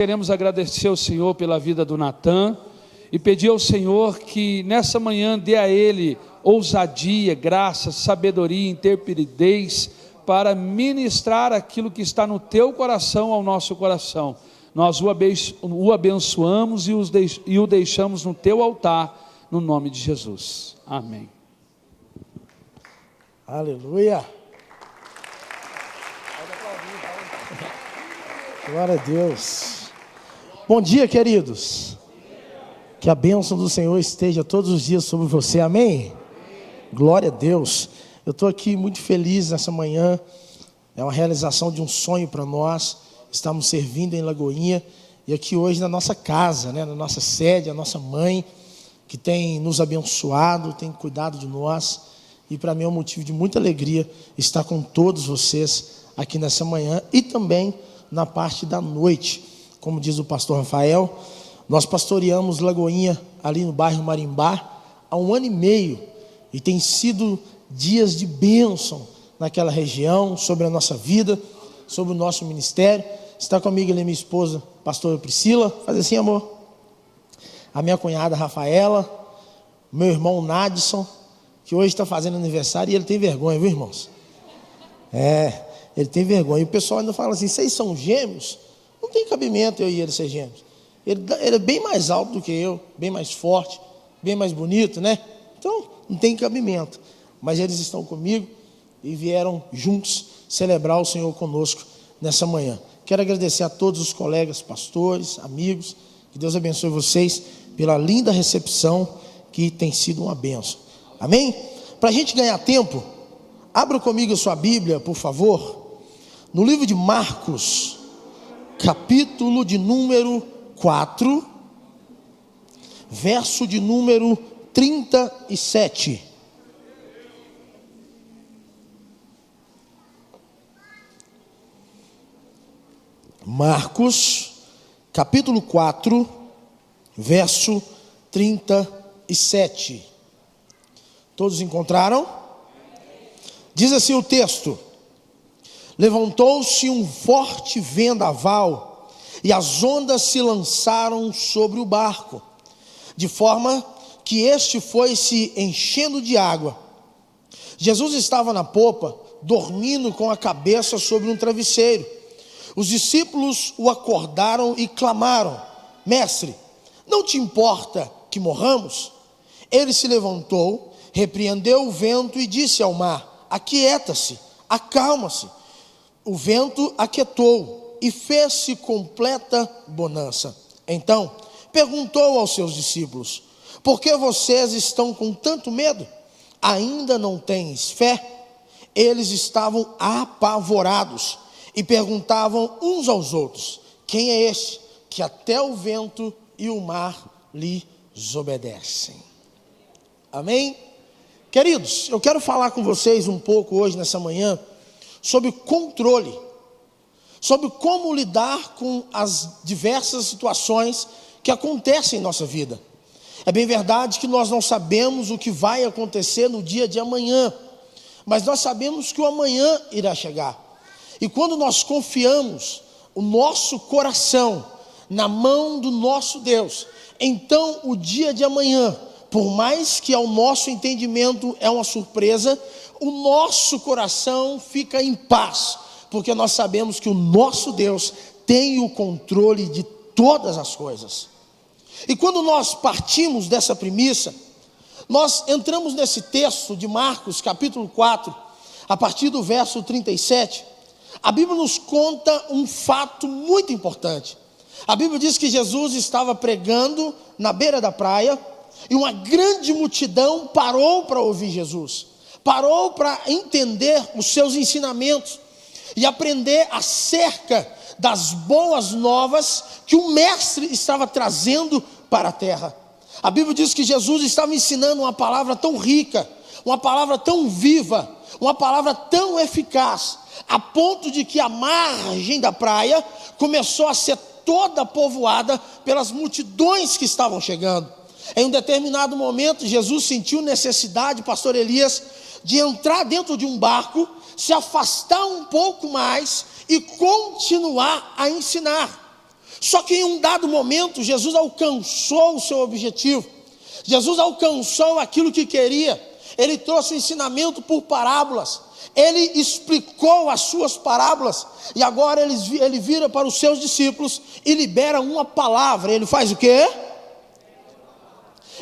Queremos agradecer ao Senhor pela vida do Natan e pedir ao Senhor que nessa manhã dê a ele ousadia, graça, sabedoria, intrepidez para ministrar aquilo que está no teu coração ao nosso coração. Nós o abençoamos e o deixamos no teu altar, no nome de Jesus. Amém. Aleluia. Glória a Deus. Bom dia, queridos. Que a bênção do Senhor esteja todos os dias sobre você, amém? Glória a Deus. Eu estou aqui muito feliz nessa manhã. É uma realização de um sonho para nós. Estamos servindo em Lagoinha e aqui hoje na nossa casa, na nossa sede, a nossa mãe, que tem nos abençoado, tem cuidado de nós. E para mim é um motivo de muita alegria estar com todos vocês aqui nessa manhã e também na parte da noite. Como diz o pastor Rafael, nós pastoreamos Lagoinha ali no bairro Marimbá há 1 ano e meio e tem sido dias de bênção naquela região, sobre a nossa vida, sobre o nosso ministério. Está comigo ali minha esposa, pastora Priscila, faz assim, amor. A minha cunhada Rafaela, meu irmão Nadson, que hoje está fazendo aniversário e ele tem vergonha, viu, irmãos? Ele tem vergonha. E o pessoal ainda fala assim, vocês são gêmeos? Não tem cabimento eu e ele ser gêmeos. Ele é bem mais alto do que eu, bem mais forte, bem mais bonito, né? Então, não tem cabimento. Mas eles estão comigo e vieram juntos celebrar o Senhor conosco nessa manhã. Quero agradecer a todos os colegas, pastores, amigos. Que Deus abençoe vocês pela linda recepção que tem sido uma bênção. Amém? Para a gente ganhar tempo, abra comigo a sua Bíblia, por favor, no livro de Marcos, capítulo de número 4, verso de número 37. Marcos, capítulo 4, verso 37. Todos encontraram? Diz assim o texto: levantou-se um forte vendaval e as ondas se lançaram sobre o barco, de forma que este foi se enchendo de água. Jesus estava na popa, dormindo com a cabeça sobre um travesseiro. Os discípulos o acordaram e clamaram: Mestre, não te importa que morramos? Ele se levantou, repreendeu o vento e disse ao mar: aquieta-se, acalma-se. O vento aquietou e fez-se completa bonança. Então perguntou aos seus discípulos: por que vocês estão com tanto medo? Ainda não tens fé? Eles estavam apavorados e perguntavam uns aos outros: quem é este que até o vento e o mar lhe obedecem? Amém? Queridos, eu quero falar com vocês um pouco hoje, nessa manhã, sobre controle, sobre como lidar com as diversas situações que acontecem em nossa vida. É bem verdade que nós não sabemos o que vai acontecer no dia de amanhã, mas nós sabemos que o amanhã irá chegar. E quando nós confiamos o nosso coração na mão do nosso Deus, então o dia de amanhã, por mais que ao nosso entendimento é uma surpresa, o nosso coração fica em paz, porque nós sabemos que o nosso Deus tem o controle de todas as coisas. E quando nós partimos dessa premissa, nós entramos nesse texto de Marcos, capítulo 4, a partir do verso 37, a Bíblia nos conta um fato muito importante. A Bíblia diz que Jesus estava pregando na beira da praia, e uma grande multidão parou para ouvir Jesus, parou para entender os seus ensinamentos e aprender acerca das boas novas que o mestre estava trazendo para a terra. A Bíblia diz que Jesus estava ensinando uma palavra tão rica, uma palavra tão viva, uma palavra tão eficaz, a ponto de que a margem da praia começou a ser toda povoada pelas multidões que estavam chegando. Em um determinado momento, Jesus sentiu necessidade, pastor Elias, de entrar dentro de um barco, se afastar um pouco mais e continuar a ensinar. Só que em um dado momento, Jesus alcançou o seu objetivo. Jesus alcançou aquilo que queria. Ele trouxe o ensinamento por parábolas. Ele explicou as suas parábolas. E agora ele vira para os seus discípulos e libera uma palavra. Ele faz o quê?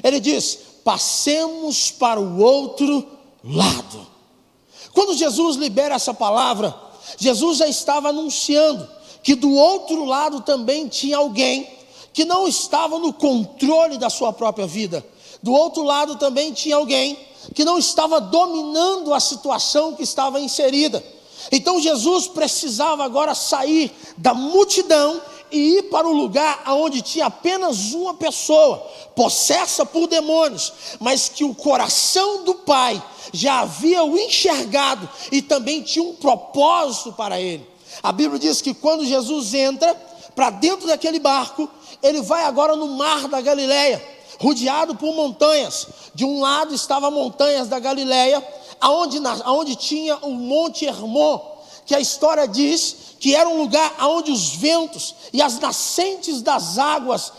Ele diz: passemos para o outro lado. Quando Jesus libera essa palavra, Jesus já estava anunciando que do outro lado também tinha alguém que não estava no controle da sua própria vida. Do outro lado também tinha alguém que não estava dominando a situação que estava inserida. Então Jesus precisava agora sair da multidão e ir para o lugar onde tinha apenas uma pessoa, possessa por demônios, mas que o coração do Pai já havia o enxergado e também tinha um propósito para ele. A Bíblia diz que quando Jesus entra para dentro daquele barco, ele vai agora no mar da Galileia, rodeado por montanhas. De um lado estavam as montanhas da Galileia, aonde tinha o Monte Hermon, que a história diz que era um lugar onde os ventos e as nascentes das águas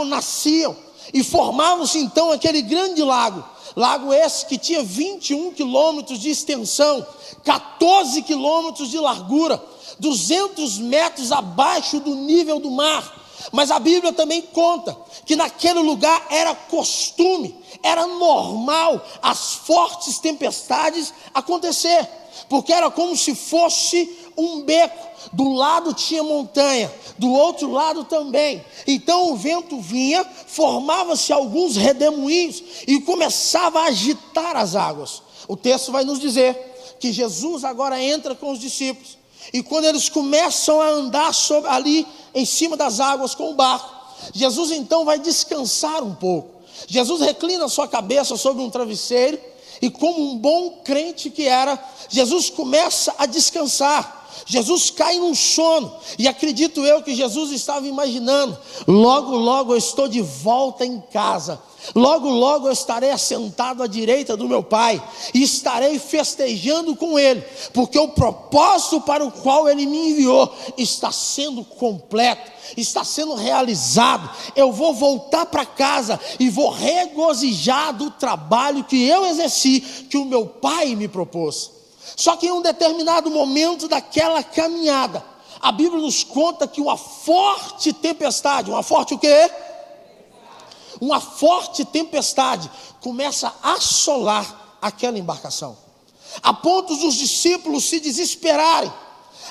nasciam, e formavam-se então aquele grande lago. Lago esse que tinha 21 quilômetros de extensão, 14 quilômetros de largura, 200 metros abaixo do nível do mar. Mas a Bíblia também conta que naquele lugar era costume, era normal as fortes tempestades acontecer, porque era como se fosse um beco. Do lado tinha montanha, do outro lado também. Então o vento vinha, formava-se alguns redemoinhos e começava a agitar as águas. O texto vai nos dizer que Jesus agora entra com os discípulos, e quando eles começam a andar ali em cima das águas com o barco, Jesus então vai descansar um pouco. Jesus reclina sua cabeça sobre um travesseiro, e como um bom crente que era, Jesus começa a descansar. Jesus cai num sono, e acredito eu que Jesus estava imaginando: logo logo eu estou de volta em casa, logo logo eu estarei assentado à direita do meu Pai, e estarei festejando com Ele, porque o propósito para o qual Ele me enviou está sendo completo, está sendo realizado. Eu vou voltar para casa e vou regozijar do trabalho que eu exerci, que o meu Pai me propôs. Só que em um determinado momento daquela caminhada, a Bíblia nos conta que uma forte tempestade, uma forte o quê? Uma forte tempestade começa a assolar aquela embarcação, a ponto dos discípulos se desesperarem,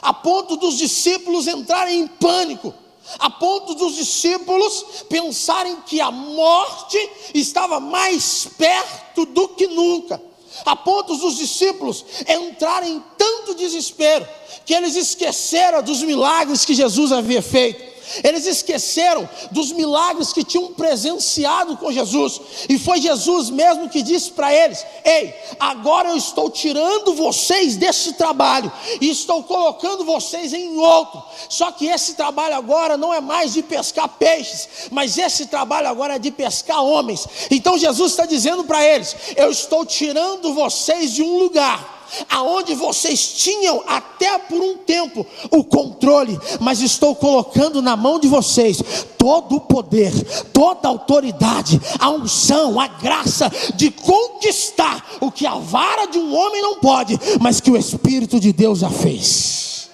a ponto dos discípulos entrarem em pânico, a ponto dos discípulos pensarem que a morte estava mais perto do que nunca, a ponto dos discípulos entrarem em tanto desespero que eles esqueceram dos milagres que Jesus havia feito. Eles esqueceram dos milagres que tinham presenciado com Jesus, e foi Jesus mesmo que disse para eles: ei, agora eu estou tirando vocês desse trabalho e estou colocando vocês em outro. Só que esse trabalho agora não é mais de pescar peixes, mas esse trabalho agora é de pescar homens. Então Jesus está dizendo para eles: eu estou tirando vocês de um lugar aonde vocês tinham até por um tempo o controle, mas estou colocando na mão de vocês todo o poder, toda a autoridade, a unção, a graça de conquistar o que a vara de um homem não pode, mas que o Espírito de Deus já fez.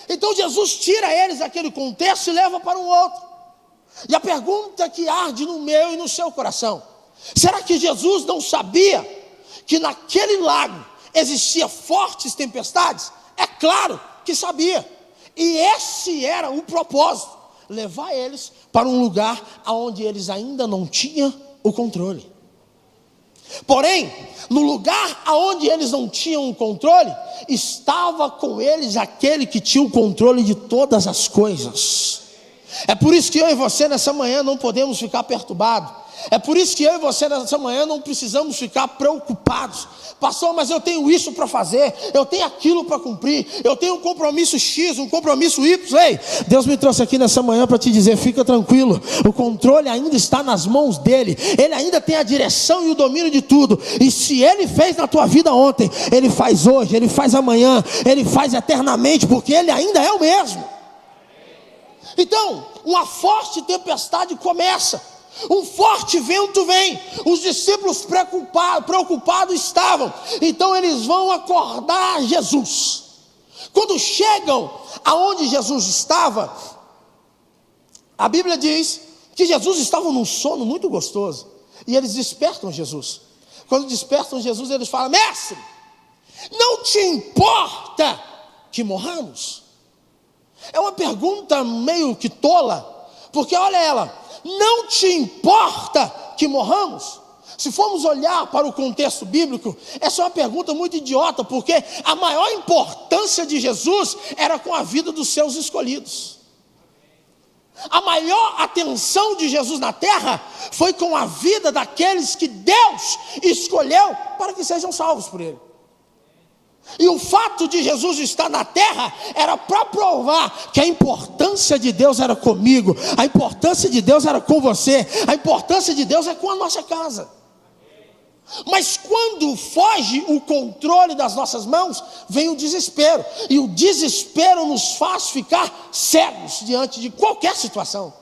Então Jesus tira eles daquele contexto e leva para um outro. E a pergunta que arde no meu e no seu coração: será que Jesus não sabia que naquele lago existia fortes tempestades? É claro que sabia, e esse era o propósito: levar eles para um lugar onde eles ainda não tinham o controle. Porém, no lugar onde eles não tinham o controle, estava com eles aquele que tinha o controle de todas as coisas. É por isso que eu e você nessa manhã não podemos ficar perturbados. É por isso que eu e você nessa manhã não precisamos ficar preocupados. Pastor, mas eu tenho isso para fazer, eu tenho aquilo para cumprir, eu tenho um compromisso X, um compromisso Y. Ei, Deus me trouxe aqui nessa manhã para te dizer: fica tranquilo, o controle ainda está nas mãos dele. Ele ainda tem a direção e o domínio de tudo. E se ele fez na tua vida ontem, ele faz hoje, ele faz amanhã, ele faz eternamente, porque ele ainda é o mesmo. Então, uma forte tempestade começa, um forte vento vem, os discípulos preocupados estavam, então eles vão acordar Jesus. Quando chegam aonde Jesus estava, a Bíblia diz que Jesus estava num sono muito gostoso, e eles despertam Jesus. Quando despertam Jesus, eles falam: mestre, não te importa que morramos? É uma pergunta meio que tola, porque olha ela: não te importa que morramos? Se formos olhar para o contexto bíblico, essa é uma pergunta muito idiota, porque a maior importância de Jesus era com a vida dos seus escolhidos. A maior atenção de Jesus na terra foi com a vida daqueles que Deus escolheu para que sejam salvos por Ele. E o fato de Jesus estar na terra era para provar que a importância de Deus era comigo, a importância de Deus era com você, a importância de Deus é com a nossa casa. Mas quando foge o controle das nossas mãos, vem o desespero, e o desespero nos faz ficar cegos diante de qualquer situação.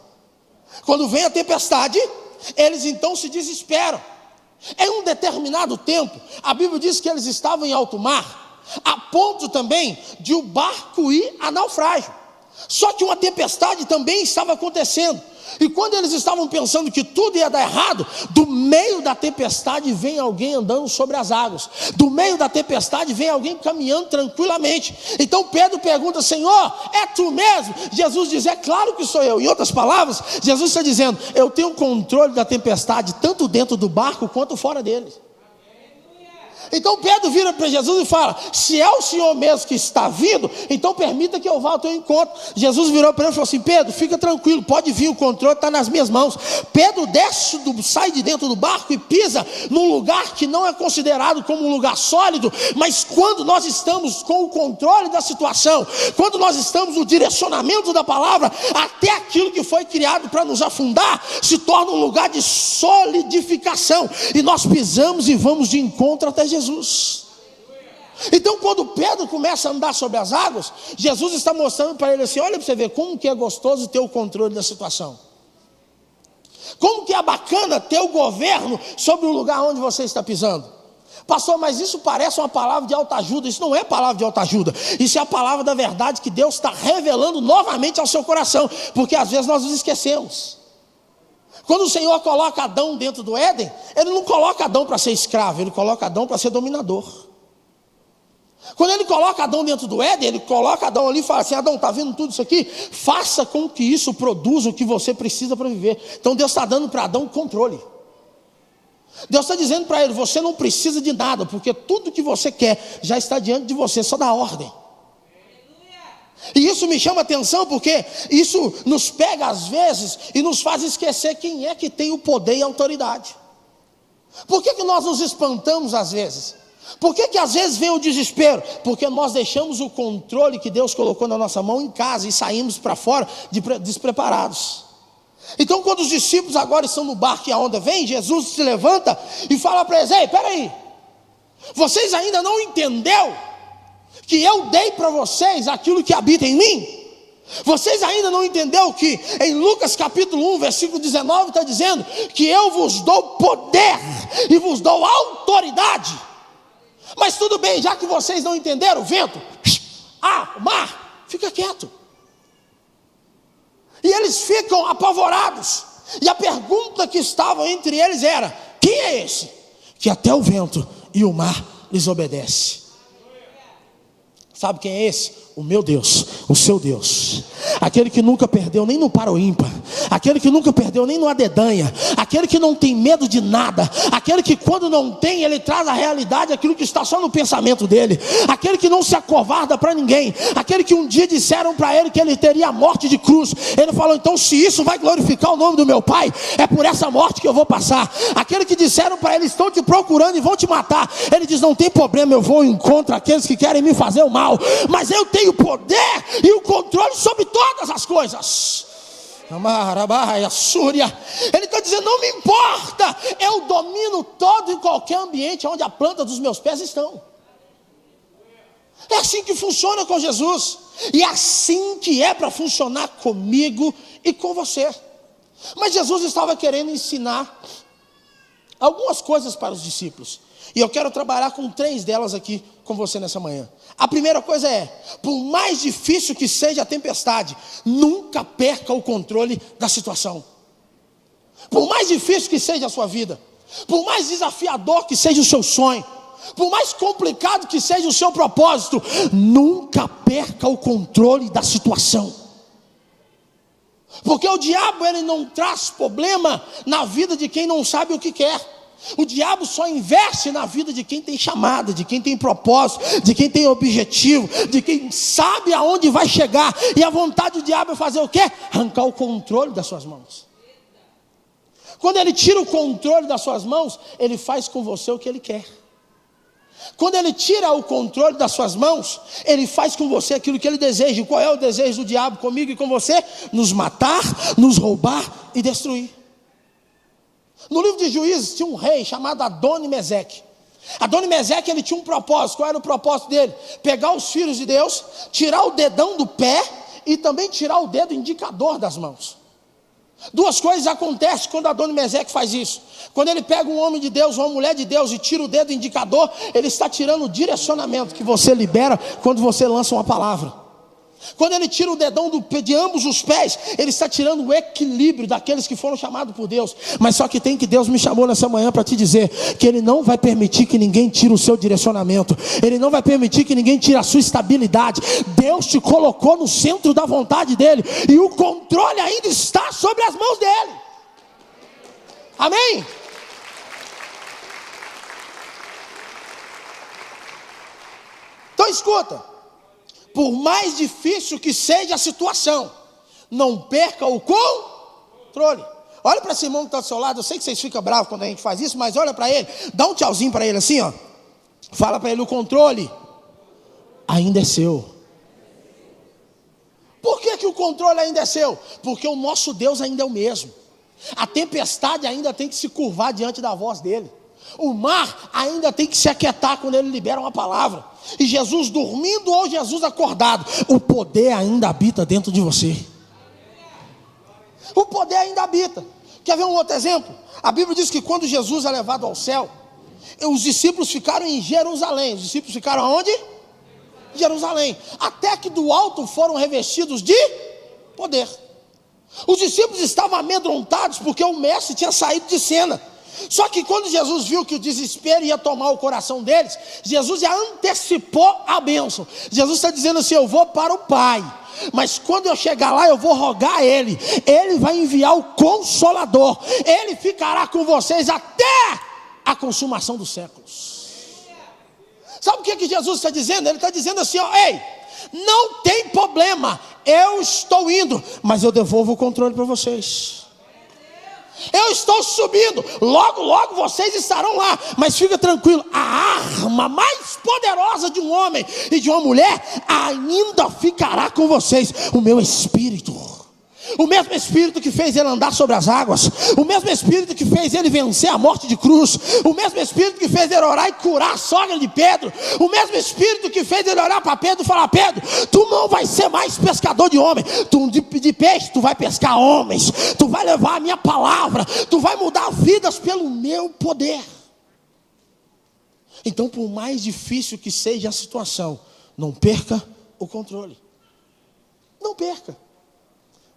Quando vem a tempestade, eles então se desesperam. Em um determinado tempo, a Bíblia diz que eles estavam em alto mar, a ponto também de o barco ir a naufrágio. Só que uma tempestade também estava acontecendo, e quando eles estavam pensando que tudo ia dar errado, do meio da tempestade vem alguém andando sobre as águas, do meio da tempestade vem alguém caminhando tranquilamente. Então Pedro pergunta: Senhor, é tu mesmo? Jesus diz: é claro que sou eu. Em outras palavras, Jesus está dizendo: eu tenho controle da tempestade, tanto dentro do barco quanto fora dele. Então Pedro vira para Jesus e fala: se é o Senhor mesmo que está vindo, então permita que eu vá ao teu encontro. Jesus virou para ele e falou assim: Pedro, fica tranquilo, pode vir, o controle está nas minhas mãos. Pedro sai de dentro do barco e pisa num lugar que não é considerado como um lugar sólido, mas quando nós estamos com o controle da situação, quando nós estamos no direcionamento da palavra, até aquilo que foi criado para nos afundar se torna um lugar de solidificação, e nós pisamos e vamos de encontro até Jesus. Então quando Pedro começa a andar sobre as águas, Jesus está mostrando para ele assim: olha para você ver como que é gostoso ter o controle da situação, como que é bacana ter o governo sobre o lugar onde você está pisando. Pastor, mas isso parece uma palavra de autoajuda. Isso não é palavra de autoajuda, isso é a palavra da verdade que Deus está revelando novamente ao seu coração, porque às vezes nós nos esquecemos. Quando o Senhor coloca Adão dentro do Éden, Ele não coloca Adão para ser escravo, Ele coloca Adão para ser dominador. Quando Ele coloca Adão dentro do Éden, Ele coloca Adão ali e fala assim: Adão, está vendo tudo isso aqui? Faça com que isso produza o que você precisa para viver. Então Deus está dando para Adão controle. Deus está dizendo para ele: você não precisa de nada, porque tudo que você quer já está diante de você, só dá ordem. E isso me chama a atenção, porque isso nos pega às vezes e nos faz esquecer quem é que tem o poder e a autoridade. Por que nós nos espantamos às vezes? Por que às vezes vem o desespero? Porque nós deixamos o controle que Deus colocou na nossa mão em casa e saímos para fora despreparados. Então quando os discípulos agora estão no barco e a onda vem, Jesus se levanta e fala para eles: ei, peraí, vocês ainda não entenderam que eu dei para vocês aquilo que habita em mim? Vocês ainda não entenderam que em Lucas capítulo 1, versículo 19 está dizendo que eu vos dou poder e vos dou autoridade? Mas tudo bem, já que vocês não entenderam, o vento, o mar, fica quieto. E eles ficam apavorados, e a pergunta que estava entre eles era: quem é esse que até o vento e o mar lhes obedece? Sabe quem é esse? O meu Deus, o seu Deus, aquele que nunca perdeu nem no para ou ímpar, aquele que nunca perdeu nem no adedanha, aquele que não tem medo de nada, aquele que quando não tem, ele traz à realidade aquilo que está só no pensamento dele, aquele que não se acovarda para ninguém, aquele que um dia disseram para ele que ele teria a morte de cruz, ele falou: então se isso vai glorificar o nome do meu Pai, é por essa morte que eu vou passar. Aquele que disseram para ele: estão te procurando e vão te matar, ele diz: não tem problema, eu vou ao encontro aqueles que querem me fazer o mal, mas eu tenho o poder e o controle sobre todas as coisas. Ele está dizendo: não me importa, eu domino todo e qualquer ambiente onde a planta dos meus pés estão. É assim que funciona com Jesus. E é assim que é para funcionar comigo e com você. Mas Jesus estava querendo ensinar algumas coisas para os discípulos. E eu quero trabalhar com 3 delas aqui com você nessa manhã. A primeira coisa é: por mais difícil que seja a tempestade, nunca perca o controle da situação. Por mais difícil que seja a sua vida, por mais desafiador que seja o seu sonho, por mais complicado que seja o seu propósito, nunca perca o controle da situação. Porque o diabo, ele não traz problema na vida de quem não sabe o que quer. O diabo só investe na vida de quem tem chamada, de quem tem propósito, de quem tem objetivo, de quem sabe aonde vai chegar. E a vontade do diabo é fazer o quê? Arrancar o controle das suas mãos. Quando ele tira o controle das suas mãos, ele faz com você o que ele quer. Quando ele tira o controle das suas mãos, ele faz com você aquilo que ele deseja. E qual é o desejo do diabo comigo e com você? Nos matar, nos roubar e destruir. No livro de Juízes tinha um rei chamado Adoni-Meseque. Adoni-Meseque, ele tinha um propósito. Qual era o propósito dele? Pegar os filhos de Deus, tirar o dedão do pé e também tirar o dedo indicador das mãos. 2 coisas acontecem quando Adoni-Meseque faz isso. Quando ele pega um homem de Deus, uma mulher de Deus e tira o dedo indicador, ele está tirando o direcionamento que você libera quando você lança uma palavra. Quando ele tira o dedão de ambos os pés, ele está tirando o equilíbrio daqueles que foram chamados por Deus. Mas só que tem que Deus me chamou nessa manhã para te dizer que Ele não vai permitir que ninguém tire o seu direcionamento. Ele não vai permitir que ninguém tire a sua estabilidade. Deus te colocou no centro da vontade dEle, e o controle ainda está sobre as mãos dEle. Amém? Então escuta. Por mais difícil que seja a situação, não perca o controle. Olha para esse irmão que está do seu lado. Eu sei que vocês ficam bravos quando a gente faz isso, mas olha para ele, dá um tchauzinho para ele assim, ó. Fala para ele: o controle ainda é seu. Por que o controle ainda é seu? Porque o nosso Deus ainda é o mesmo. A tempestade ainda tem que se curvar diante da voz dele. O mar ainda tem que se aquietar quando ele libera uma palavra. E Jesus dormindo ou Jesus acordado, o poder ainda habita dentro de você. O poder ainda habita. Quer ver um outro exemplo? A Bíblia diz que quando Jesus é levado ao céu, os discípulos ficaram em Jerusalém. Os discípulos ficaram aonde? Jerusalém. Até que do alto foram revestidos de poder. Os discípulos estavam amedrontados porque o mestre tinha saído de cena. Só que quando Jesus viu que o desespero ia tomar o coração deles, Jesus já antecipou a bênção. Jesus está dizendo assim: eu vou para o Pai, mas quando eu chegar lá eu vou rogar a Ele. Ele vai enviar o Consolador. Ele ficará com vocês até a consumação dos séculos. Sabe o que Jesus está dizendo? Ele está dizendo assim, ó: ei, não tem problema, eu estou indo, mas eu devolvo o controle para vocês. Eu estou subindo, logo, logo vocês estarão lá. Mas fica tranquilo, a arma mais poderosa de um homem e de uma mulher ainda ficará com vocês. O meu Espírito. O mesmo Espírito que fez ele andar sobre as águas, o mesmo Espírito que fez ele vencer a morte de cruz, o mesmo Espírito que fez ele orar e curar a sogra de Pedro, o mesmo Espírito que fez ele orar para Pedro e falar: Pedro, tu não vai ser mais pescador de homem, de peixe, tu vai pescar homens, tu vai levar a minha palavra, tu vai mudar vidas pelo meu poder. Então, por mais difícil que seja a situação, não perca o controle. Não perca.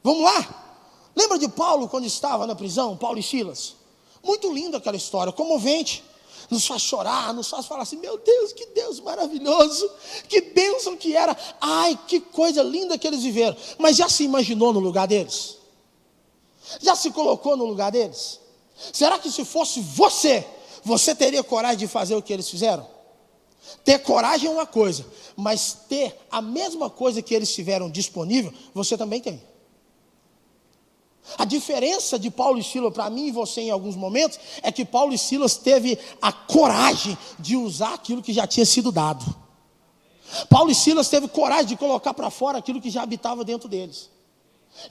Vamos lá? Lembra de Paulo quando estava na prisão? Paulo e Silas. Muito linda aquela história, comovente. Nos faz chorar, nos faz falar assim: meu Deus, que Deus maravilhoso, que bênção que era. Ai, que coisa linda que eles viveram. Mas já se imaginou no lugar deles? Já se colocou no lugar deles? Será que se fosse você teria coragem de fazer o que eles fizeram? Ter coragem é uma coisa, mas ter a mesma coisa que eles tiveram disponível, você também tem. A diferença de Paulo e Silas para mim e você em alguns momentos é que Paulo e Silas teve a coragem de usar aquilo que já tinha sido dado. Paulo e Silas teve coragem de colocar para fora aquilo que já habitava dentro deles.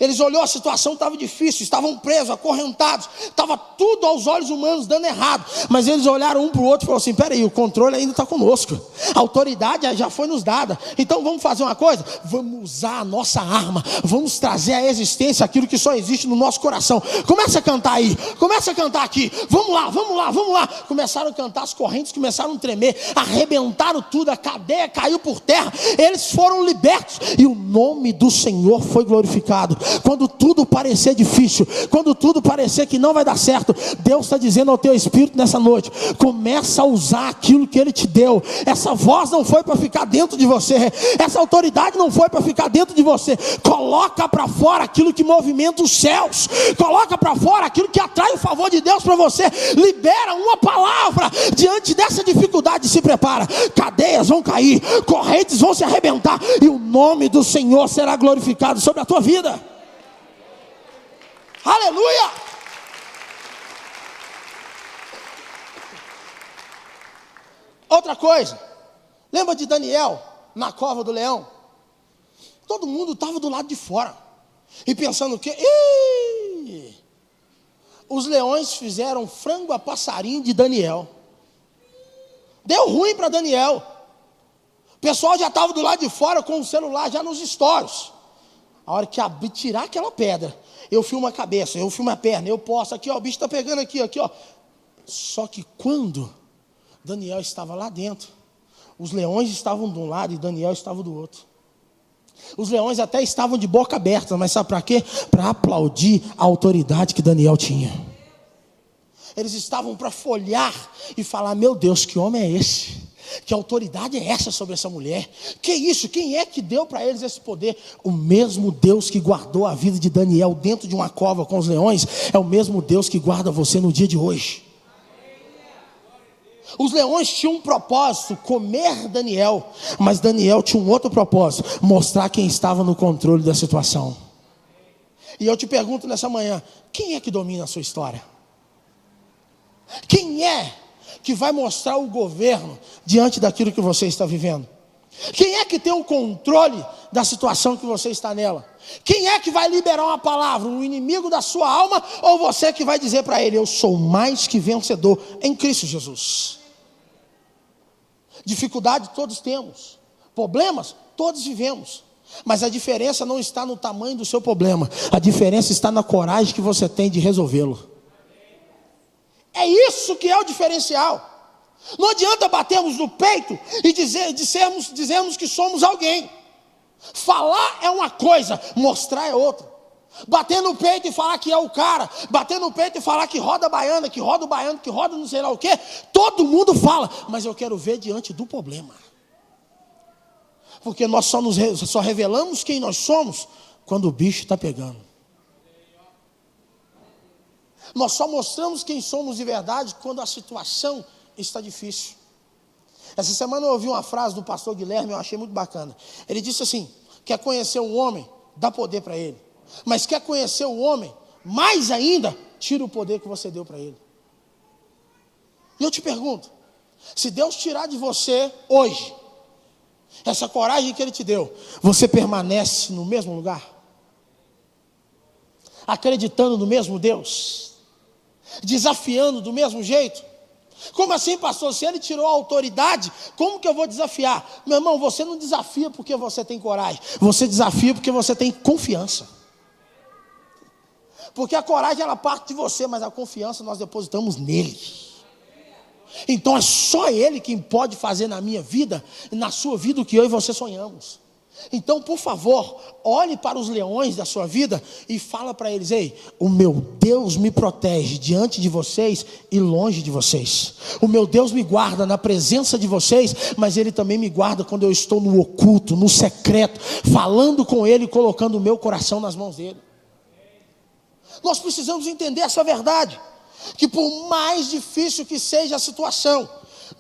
Eles olhou, a situação estava difícil, estavam presos, acorrentados, estava tudo aos olhos humanos dando errado, mas eles olharam um para o outro e falaram assim: peraí, o controle ainda está conosco, a autoridade já foi nos dada, então vamos fazer uma coisa, vamos usar a nossa arma, vamos trazer à existência aquilo que só existe no nosso coração. Começa a cantar aí, começa a cantar aqui, vamos lá, vamos lá, vamos lá. Começaram a cantar, as correntes começaram a tremer, arrebentaram tudo, a cadeia caiu por terra, eles foram libertos e o nome do Senhor foi glorificado. Quando tudo parecer difícil, quando tudo parecer que não vai dar certo, Deus está dizendo ao teu espírito nessa noite: começa a usar aquilo que Ele te deu. Essa voz não foi para ficar dentro de você, essa autoridade não foi para ficar dentro de você. Coloca para fora aquilo que movimenta os céus, coloca para fora aquilo que atrai o favor de Deus para você. Libera uma palavra diante dessa dificuldade. Se prepara, cadeias vão cair, correntes vão se arrebentar e o nome do Senhor será glorificado sobre a tua vida. Aleluia! Outra coisa, lembra de Daniel na cova do leão? Todo mundo estava do lado de fora e pensando que os leões fizeram frango a passarinho de Daniel. Deu ruim para Daniel. O pessoal já estava do lado de fora com o celular já nos stories. A hora que tirar aquela pedra, eu filmo a cabeça, eu filmo a perna, eu posto aqui, ó, o bicho está pegando aqui, ó. Só que quando Daniel estava lá dentro, os leões estavam de um lado e Daniel estava do outro. Os leões até estavam de boca aberta, mas sabe para quê? Para aplaudir a autoridade que Daniel tinha. Eles estavam para folhear e falar: meu Deus, que homem é esse? Que autoridade é essa sobre essa mulher? Que isso? Quem é que deu para eles esse poder? O mesmo Deus que guardou a vida de Daniel dentro de uma cova com os leões é o mesmo Deus que guarda você no dia de hoje. Os leões tinham um propósito: comer Daniel. Mas Daniel tinha um outro propósito: mostrar quem estava no controle da situação. E eu te pergunto nessa manhã: quem é que domina a sua história? Quem é que vai mostrar o governo diante daquilo que você está vivendo? Quem é que tem o controle da situação que você está nela? Quem é que vai liberar uma palavra? O inimigo da sua alma, ou você que vai dizer para ele: eu sou mais que vencedor em Cristo Jesus? Dificuldade todos temos, problemas todos vivemos, mas a diferença não está no tamanho do seu problema, a diferença está na coragem que você tem de resolvê-lo. É isso que é o diferencial. Não adianta batermos no peito e dizermos que somos alguém. Falar é uma coisa, mostrar é outra. Bater no peito e falar que é o cara, bater no peito e falar que roda a baiana, que roda o baiano, que roda não sei lá o quê, todo mundo fala, mas eu quero ver diante do problema. Porque nós só revelamos quem nós somos quando o bicho está pegando. Nós só mostramos quem somos de verdade quando a situação está difícil. Essa semana eu ouvi uma frase do pastor Guilherme, eu achei muito bacana. Ele disse assim: quer conhecer um homem, dá poder para ele. Mas quer conhecer o homem, mais ainda, tira o poder que você deu para ele. E eu te pergunto, se Deus tirar de você hoje essa coragem que Ele te deu, você permanece no mesmo lugar? Acreditando no mesmo Deus? Desafiando do mesmo jeito? Como assim, pastor? Se Ele tirou a autoridade, como que eu vou desafiar? Meu irmão, você não desafia porque você tem coragem, você desafia porque você tem confiança. Porque a coragem ela parte de você, mas a confiança nós depositamos nele. Então é só Ele quem pode fazer na minha vida e na sua vida o que eu e você sonhamos. Então, por favor, olhe para os leões da sua vida e fala para eles: ei, o meu Deus me protege diante de vocês e longe de vocês. O meu Deus me guarda na presença de vocês, mas Ele também me guarda quando eu estou no oculto, no secreto, falando com Ele e colocando o meu coração nas mãos dEle. Nós precisamos entender essa verdade, que por mais difícil que seja a situação,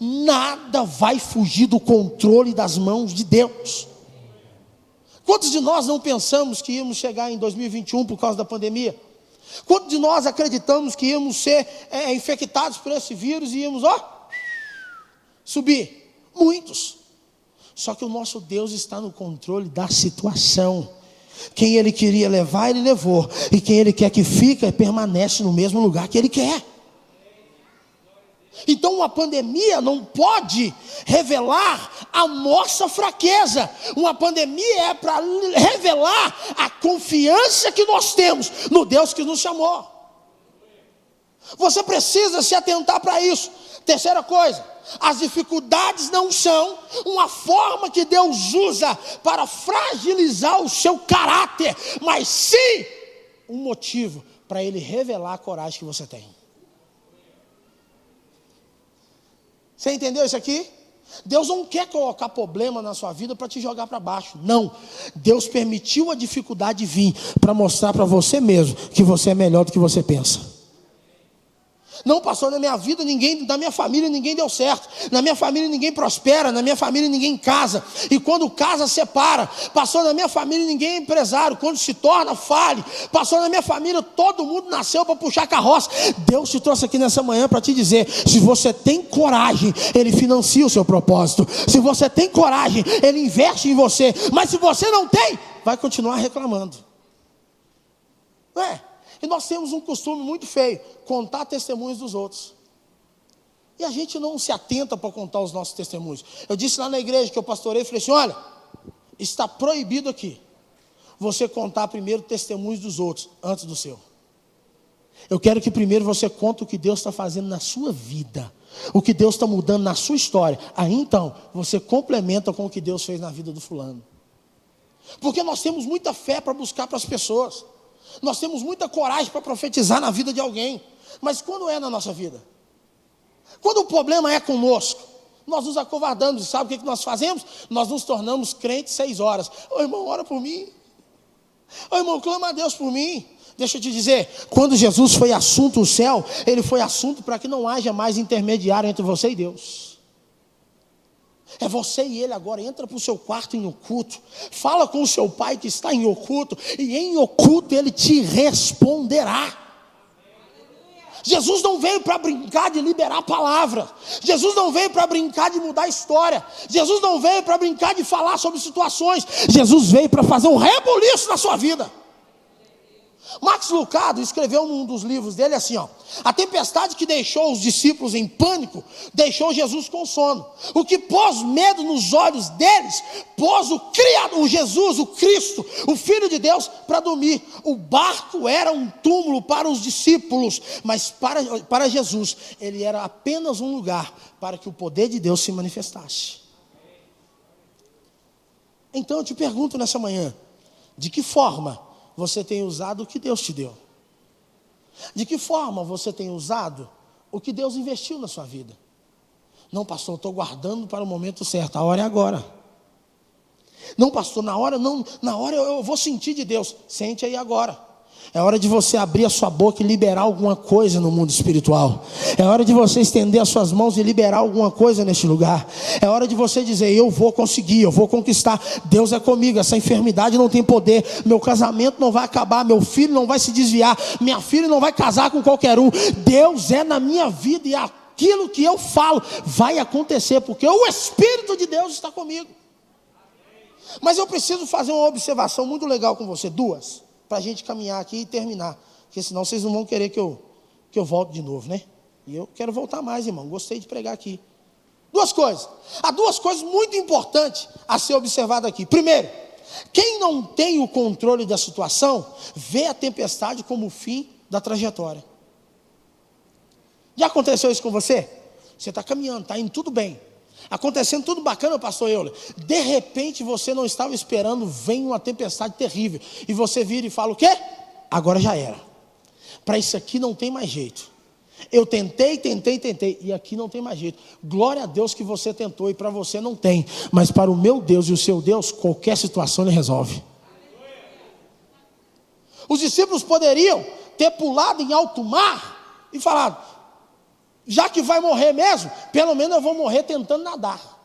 nada vai fugir do controle das mãos de Deus. Quantos de nós não pensamos que íamos chegar em 2021 por causa da pandemia? Quantos de nós acreditamos que íamos ser infectados por esse vírus e íamos subir? Muitos. Só que o nosso Deus está no controle da situação. Quem Ele queria levar, Ele levou. E quem Ele quer que fique, permanece no mesmo lugar que Ele quer. Então uma pandemia não pode revelar a nossa fraqueza. Uma pandemia é para revelar a confiança que nós temos no Deus que nos chamou. Você precisa se atentar para isso. Terceira coisa, as dificuldades não são uma forma que Deus usa para fragilizar o seu caráter, mas sim um motivo para Ele revelar a coragem que você tem. Você entendeu isso aqui? Deus não quer colocar problema na sua vida para te jogar para baixo. Não. Deus permitiu a dificuldade vir para mostrar para você mesmo que você é melhor do que você pensa. Não, pastor, na minha vida ninguém, na minha família ninguém deu certo. Na minha família ninguém prospera. Na minha família ninguém casa. E quando casa, separa. Pastor, na minha família ninguém é empresário. Quando se torna, fale. Pastor, na minha família todo mundo nasceu para puxar carroça. Deus te trouxe aqui nessa manhã para te dizer: se você tem coragem, Ele financia o seu propósito. Se você tem coragem, Ele investe em você. Mas se você não tem, vai continuar reclamando. Não é? E nós temos um costume muito feio: contar testemunhos dos outros. E a gente não se atenta para contar os nossos testemunhos. Eu disse lá na igreja que eu pastorei, falei assim: olha, está proibido aqui você contar primeiro testemunhos dos outros antes do seu. Eu quero que primeiro você conte o que Deus está fazendo na sua vida, o que Deus está mudando na sua história. Aí então você complementa com o que Deus fez na vida do fulano. Porque nós temos muita fé para buscar para as pessoas. Nós temos muita coragem para profetizar na vida de alguém. Mas quando é na nossa vida? Quando o problema é conosco, nós nos acovardamos. E sabe o que nós fazemos? Nós nos tornamos crentes 6 horas. Ô irmão, ora por mim. Ô irmão, clama a Deus por mim. Deixa eu te dizer, quando Jesus foi assunto ao céu, Ele foi assunto para que não haja mais intermediário entre você e Deus. É você e Ele agora. Entra para o seu quarto em oculto, fala com o seu pai que está em oculto, e em oculto Ele te responderá. Jesus não veio para brincar de liberar a palavra. Jesus não veio para brincar de mudar a história. Jesus não veio para brincar de falar sobre situações. Jesus veio para fazer um rebuliço na sua vida. Max Lucado escreveu num dos livros dele assim, ó: a tempestade que deixou os discípulos em pânico deixou Jesus com sono. O que pôs medo nos olhos deles pôs o Jesus, o Cristo, o Filho de Deus, para dormir. O barco era um túmulo para os discípulos, mas para Jesus ele era apenas um lugar para que o poder de Deus se manifestasse. Então eu te pergunto nessa manhã: de que forma você tem usado o que Deus te deu? De que forma você tem usado o que Deus investiu na sua vida? Não, pastor, eu estou guardando para o momento certo. A hora é agora. Não, pastor, na hora eu vou sentir de Deus. Sente aí agora. É hora de você abrir a sua boca e liberar alguma coisa no mundo espiritual. É hora de você estender as suas mãos e liberar alguma coisa neste lugar. É hora de você dizer: eu vou conseguir, eu vou conquistar. Deus é comigo, essa enfermidade não tem poder. Meu casamento não vai acabar, meu filho não vai se desviar, minha filha não vai casar com qualquer um. Deus é na minha vida e aquilo que eu falo vai acontecer, porque o Espírito de Deus está comigo. Mas eu preciso fazer uma observação muito legal com você, 2, para a gente caminhar aqui e terminar, porque senão vocês não vão querer que eu volte de novo, né? E eu quero voltar mais, irmão, gostei de pregar aqui. 2 coisas, há 2 coisas muito importantes a ser observado aqui. Primeiro, quem não tem o controle da situação, vê a tempestade como o fim da trajetória. Já aconteceu isso com você? Você está caminhando, está indo tudo bem, acontecendo tudo bacana, pastor Euler. De repente você não estava esperando, vem uma tempestade terrível, e você vira e fala o quê? Agora já era. Para isso aqui não tem mais jeito. Eu tentei, e aqui não tem mais jeito. Glória a Deus que você tentou e para você não tem. Mas para o meu Deus e o seu Deus, qualquer situação Ele resolve. Os discípulos poderiam ter pulado em alto mar e falado: já que vai morrer mesmo, pelo menos eu vou morrer tentando nadar.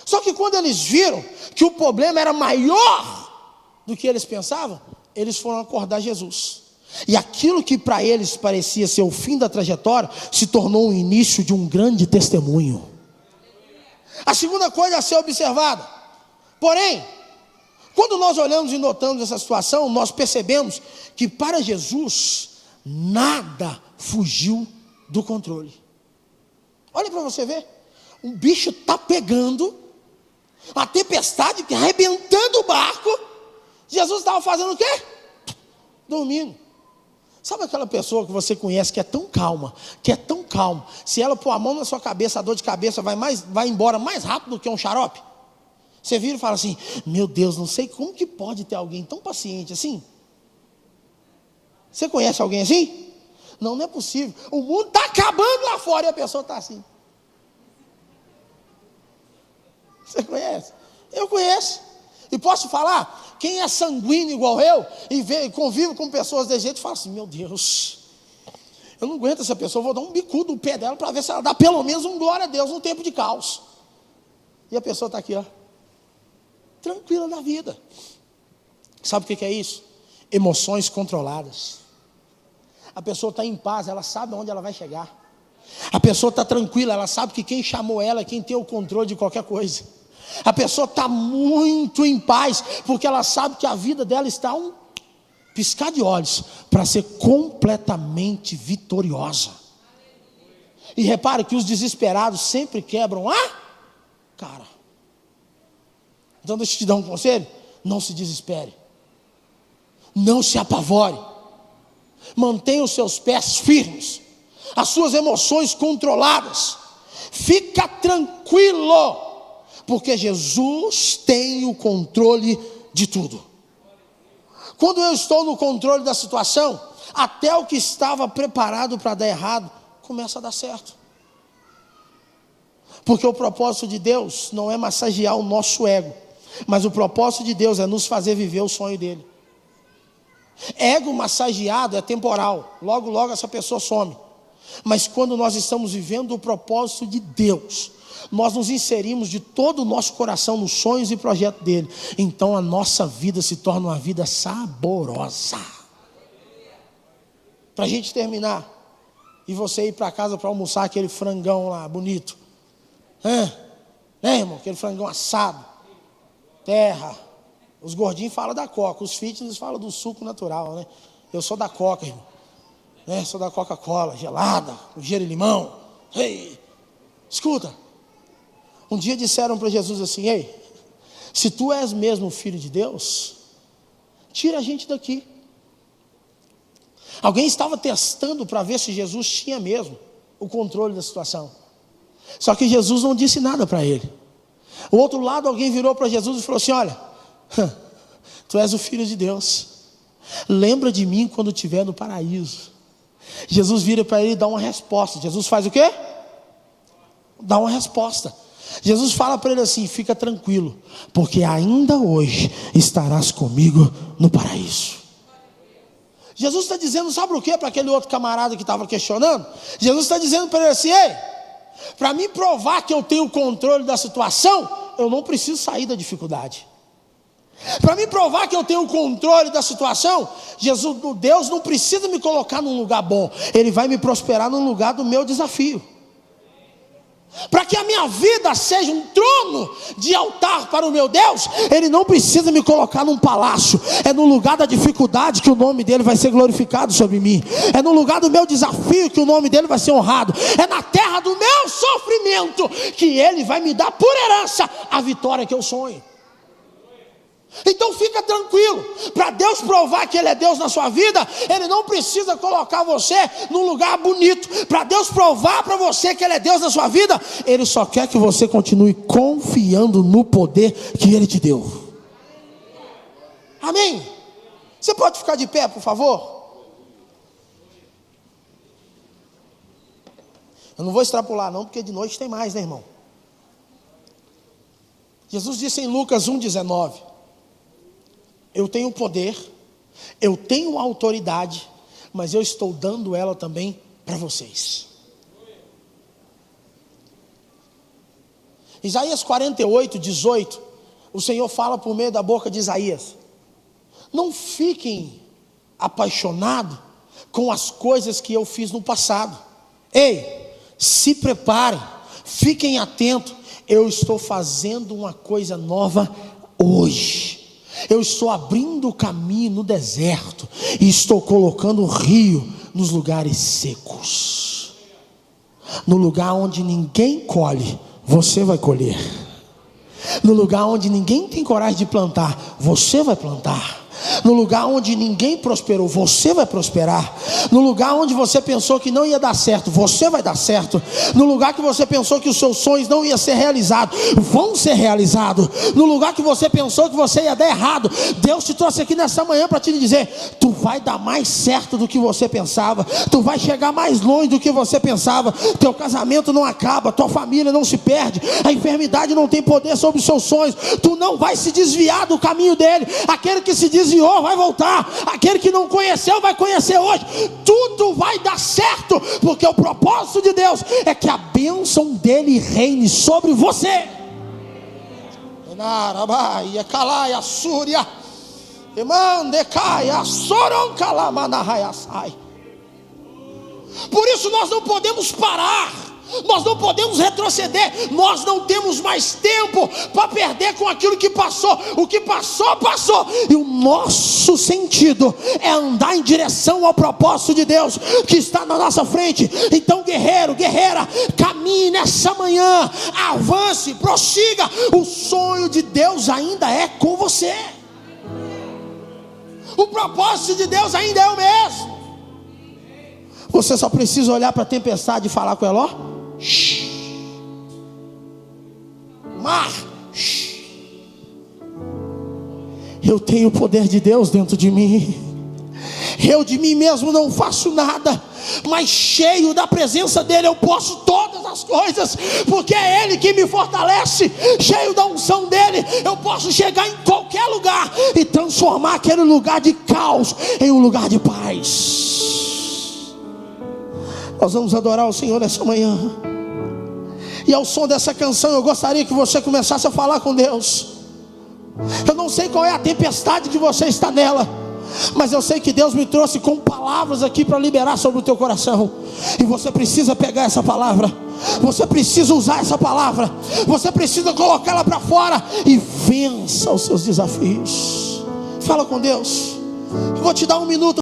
Só que quando eles viram que o problema era maior do que eles pensavam, eles foram acordar Jesus. E aquilo que para eles parecia ser o fim da trajetória, se tornou o início de um grande testemunho. A segunda coisa a ser observada: porém, Quando nós olhamos e notamos essa situação, nós percebemos que para Jesus nada fugiu do controle. Olha para você ver, um bicho está pegando, uma tempestade arrebentando o barco, Jesus estava fazendo o quê? Dormindo. Sabe aquela pessoa que você conhece que é tão calma, se ela pôr a mão na sua cabeça, a dor de cabeça vai embora mais rápido do que um xarope? Você vira e fala assim: meu Deus, não sei como que pode ter alguém tão paciente assim. Você conhece alguém assim? Não, não é possível. O mundo está acabando lá fora e a pessoa está assim. Você conhece? Eu conheço. E posso falar, quem é sanguíneo igual eu, e convive com pessoas desse jeito, fala assim: meu Deus, eu não aguento essa pessoa, vou dar um bicudo no pé dela para ver se ela dá pelo menos um glória a Deus no tempo de caos. E a pessoa está aqui, ó, tranquila na vida. Sabe o que é isso? Emoções controladas. A pessoa está em paz, ela sabe onde ela vai chegar. A pessoa está tranquila, ela sabe que quem chamou ela é quem tem o controle de qualquer coisa. A pessoa está muito em paz, porque ela sabe que a vida dela está um piscar de olhos para ser completamente vitoriosa. E repare que os desesperados sempre quebram a cara. Então deixa eu te dar um conselho: não se desespere, não se apavore, mantenha os seus pés firmes, as suas emoções controladas, fica tranquilo, porque Jesus tem o controle de tudo. Quando eu estou no controle da situação, até o que estava preparado para dar errado começa a dar certo. Porque o propósito de Deus não é massagear o nosso ego, mas o propósito de Deus é nos fazer viver o sonho dele. Ego massageado é temporal, logo logo essa pessoa some. Mas quando nós estamos vivendo o propósito de Deus, nós nos inserimos de todo o nosso coração nos sonhos e projetos dele. Então a nossa vida se torna uma vida saborosa. Para a gente terminar, e você ir para casa para almoçar aquele frangão lá bonito, né, irmão? Aquele frangão assado, terra. Os gordinhos falam da coca, os fitness falam do suco natural, né? Eu sou da coca, irmão, né? Sou da Coca-Cola gelada, com gelo e limão. Ei, escuta, um dia disseram para Jesus assim: ei, se tu és mesmo filho de Deus, tira a gente daqui. Alguém estava testando para ver se Jesus tinha mesmo o controle da situação. Só que Jesus não disse nada para ele. O outro lado, alguém virou para Jesus e falou assim: olha, tu és o filho de Deus, lembra de mim quando estiver no paraíso. Jesus vira para ele e dá uma resposta. Jesus faz o quê? Dá uma resposta. Jesus fala para ele assim: fica tranquilo, porque ainda hoje estarás comigo no paraíso. Jesus está dizendo, sabe o que para aquele outro camarada que estava questionando? Jesus está dizendo para ele assim: ei, para mim provar que eu tenho o controle da situação, eu não preciso sair da dificuldade. Para mim provar que eu tenho o controle da situação, Deus não precisa me colocar num lugar bom, Ele vai me prosperar num lugar do meu desafio. Para que a minha vida seja um trono de altar para o meu Deus, Ele não precisa me colocar num palácio. É no lugar da dificuldade que o nome dEle vai ser glorificado sobre mim. É no lugar do meu desafio que o nome dEle vai ser honrado. É na terra do meu sofrimento que Ele vai me dar por herança a vitória que eu sonho. Então fica tranquilo, para Deus provar que Ele é Deus na sua vida, Ele não precisa colocar você num lugar bonito. Para Deus provar para você que Ele é Deus na sua vida, Ele só quer que você continue confiando no poder que Ele te deu. Amém? Você pode ficar de pé, por favor? Eu não vou extrapolar não, porque de noite tem mais, né, irmão? Jesus disse em Lucas 1,19: eu tenho poder, eu tenho autoridade, mas eu estou dando ela também para vocês. Isaías 48:18, o Senhor fala por meio da boca de Isaías: não fiquem apaixonados com as coisas que eu fiz no passado. Ei, se preparem, fiquem atentos, eu estou fazendo uma coisa nova hoje. Eu estou abrindo o caminho no deserto e estou colocando o rio nos lugares secos. No lugar onde ninguém colhe, você vai colher. No lugar onde ninguém tem coragem de plantar, você vai plantar. No lugar onde ninguém prosperou, você vai prosperar. No lugar onde você pensou que não ia dar certo, você vai dar certo. No lugar que você pensou que os seus sonhos não iam ser realizados, vão ser realizados. No lugar que você pensou que você ia dar errado, Deus te trouxe aqui nessa manhã para te dizer: tu vai dar mais certo do que você pensava, tu vai chegar mais longe do que você pensava. Teu casamento não acaba, tua família não se perde, a enfermidade não tem poder sobre os seus sonhos. Tu não vai se desviar do caminho dele. Aquele que se desviou vai voltar, aquele que não conheceu vai conhecer hoje. Tudo vai dar certo, porque o propósito de Deus é que a bênção dele reine sobre você. Por isso nós não podemos parar, nós não podemos retroceder, nós não temos mais tempo para perder com aquilo que passou. O que passou, passou, e o nosso sentido é andar em direção ao propósito de Deus que está na nossa frente. Então, guerreiro, guerreira, caminhe nessa manhã, avance, prossiga. O sonho de Deus ainda é com você, o propósito de Deus ainda é o mesmo. Você só precisa olhar para a tempestade e falar com ela: ó, mar, eu tenho o poder de Deus dentro de mim. Eu de mim mesmo não faço nada, mas cheio da presença dele eu posso todas as coisas, porque é ele que me fortalece. Cheio da unção dele eu posso chegar em qualquer lugar e transformar aquele lugar de caos em um lugar de paz. Nós vamos adorar o Senhor nessa manhã, e ao som dessa canção eu gostaria que você começasse a falar com Deus. Eu não sei qual é a tempestade que você está nela, mas eu sei que Deus me trouxe com palavras aqui para liberar sobre o teu coração. E você precisa pegar essa palavra, você precisa usar essa palavra, você precisa colocá-la para fora e vença os seus desafios. Fala com Deus. Eu vou te dar 1 minuto